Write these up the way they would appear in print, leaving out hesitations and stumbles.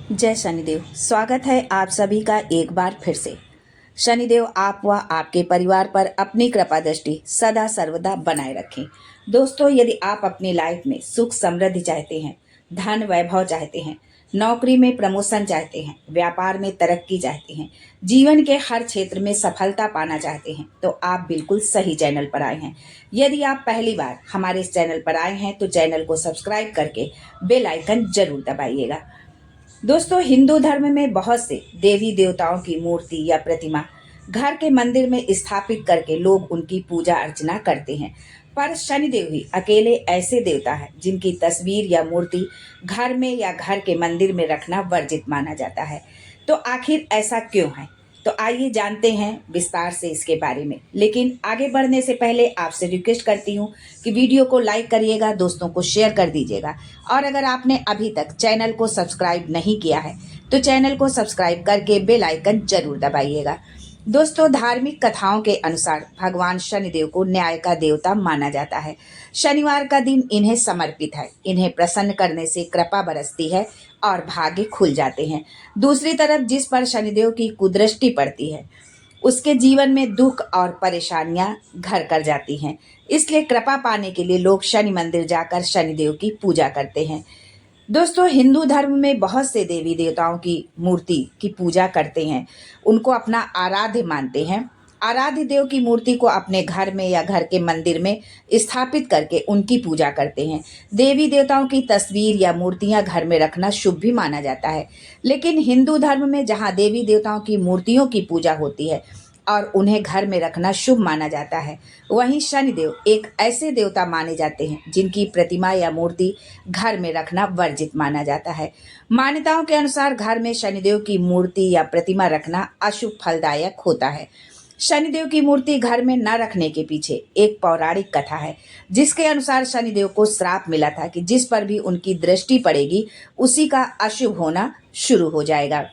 जय शनिदेव। स्वागत है आप सभी का एक बार फिर से। शनिदेव आप व आपके परिवार पर अपनी कृपा दृष्टि सदा सर्वदा बनाए रखें। दोस्तों, यदि आप अपनी लाइफ में सुख समृद्धि चाहते हैं, धन वैभव चाहते हैं, नौकरी में प्रमोशन चाहते हैं, व्यापार में तरक्की चाहते हैं, जीवन के हर क्षेत्र में सफलता पाना चाहते हैं, तो आप बिल्कुल सही चैनल पर आए हैं। यदि आप पहली बार हमारे इस चैनल पर आए हैं तो चैनल को सब्सक्राइब करके बेल आइकन जरूर दबाइएगा। दोस्तों, हिंदू धर्म में बहुत से देवी देवताओं की मूर्ति या प्रतिमा घर के मंदिर में स्थापित करके लोग उनकी पूजा अर्चना करते हैं। पर शनिदेव ही अकेले ऐसे देवता है जिनकी तस्वीर या मूर्ति घर में या घर के मंदिर में रखना वर्जित माना जाता है। तो आखिर ऐसा क्यों है? तो आइए जानते हैं विस्तार से इसके बारे में। लेकिन आगे बढ़ने से पहले आपसे रिक्वेस्ट करती हूँ कि वीडियो को लाइक करिएगा, दोस्तों को शेयर कर दीजिएगा, और अगर आपने अभी तक चैनल को सब्सक्राइब नहीं किया है तो चैनल को सब्सक्राइब करके बेल आइकन जरूर दबाइएगा। दोस्तों, धार्मिक कथाओं के अनुसार भगवान शनिदेव को न्याय का देवता माना जाता है। शनिवार का दिन इन्हें समर्पित है। इन्हें प्रसन्न करने से कृपा बरसती है और भाग्य खुल जाते हैं। दूसरी तरफ जिस पर शनिदेव की कुदृष्टि पड़ती है उसके जीवन में दुख और परेशानियां घर कर जाती हैं। इसलिए कृपा पाने के लिए लोग शनि मंदिर जाकर शनिदेव की पूजा करते हैं। दोस्तों, हिंदू धर्म में बहुत से देवी देवताओं की मूर्ति की पूजा करते हैं, उनको अपना आराध्य मानते हैं। आराध्य देव की मूर्ति को अपने घर में या घर के मंदिर में स्थापित करके उनकी पूजा करते हैं। देवी देवताओं की तस्वीर या मूर्तियां घर में रखना शुभ भी माना जाता है। लेकिन हिंदू धर्म में जहां देवी देवताओं की मूर्तियों की पूजा होती है और उन्हें घर में रखना शुभ माना जाता है, वहीं शनिदेव एक ऐसे देवता माने जाते हैं जिनकी प्रतिमा या मूर्ति घर में रखना वर्जित माना जाता है। मान्यताओं के अनुसार घर में शनिदेव की मूर्ति या प्रतिमा रखना अशुभ फलदायक होता है। शनिदेव की मूर्ति घर में न रखने के पीछे एक पौराणिक कथा है, जिसके अनुसार शनिदेव को श्राप मिला था कि जिस पर भी उनकी दृष्टि पड़ेगी उसी का अशुभ होना शुरू हो जाएगा।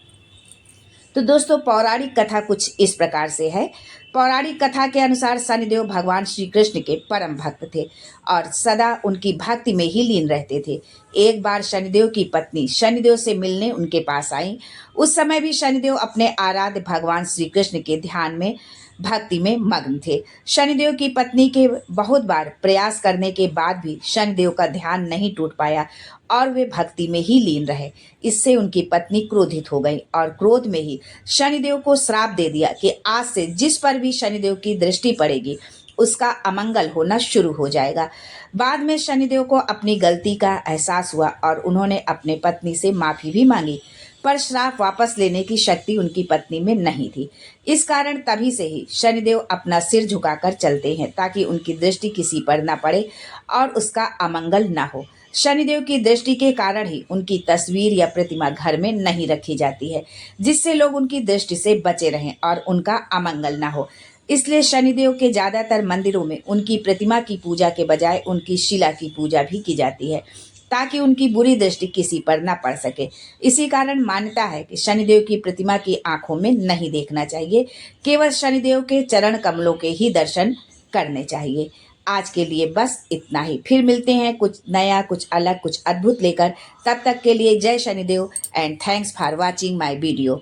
तो दोस्तों, पौराणिक कथा कुछ इस प्रकार से है। पौराणिक कथा के अनुसार शनिदेव भगवान श्री कृष्ण के परम भक्त थे और सदा उनकी भक्ति में ही लीन रहते थे। एक बार शनिदेव की पत्नी शनिदेव से मिलने उनके पास आई। उस समय भी शनिदेव अपने आराध्य भगवान श्री कृष्ण के ध्यान में भक्ति में मग्न थे। शनिदेव की पत्नी के बहुत बार प्रयास करने के बाद भी शनिदेव का ध्यान नहीं टूट पाया और वे भक्ति में ही लीन रहे। इससे उनकी पत्नी क्रोधित हो गई और क्रोध में ही शनिदेव को श्राप दे दिया कि आज से जिस पर भी शनिदेव की दृष्टि पड़ेगी उसका अमंगल होना शुरू हो जाएगा। बाद में शनिदेव को अपनी गलती का एहसास हुआ और उन्होंने अपने पत्नी से माफी भी मांगी, पर श्राप वापस लेने की शक्ति उनकी पत्नी में नहीं थी। इस कारण तभी से ही शनिदेव अपना सिर झुकाकर चलते हैं ताकि उनकी दृष्टि किसी पर न पड़े और उसका अमंगल न हो। शनिदेव की दृष्टि के कारण ही उनकी तस्वीर या प्रतिमा घर में नहीं रखी जाती है, जिससे लोग उनकी दृष्टि से बचे रहें और उनका अमंगल न हो। इसलिए शनिदेव के ज्यादातर मंदिरों में उनकी प्रतिमा की पूजा के बजाय उनकी शिला की पूजा भी की जाती है, ताकि उनकी बुरी दृष्टि किसी पर न पड़ सके। इसी कारण मान्यता है कि शनिदेव की प्रतिमा की आंखों में नहीं देखना चाहिए, केवल शनिदेव के चरण कमलों के ही दर्शन करने चाहिए। आज के लिए बस इतना ही। फिर मिलते हैं कुछ नया, कुछ अलग, कुछ अद्भुत लेकर। तब तक के लिए जय Shanidev and thanks for watching my video.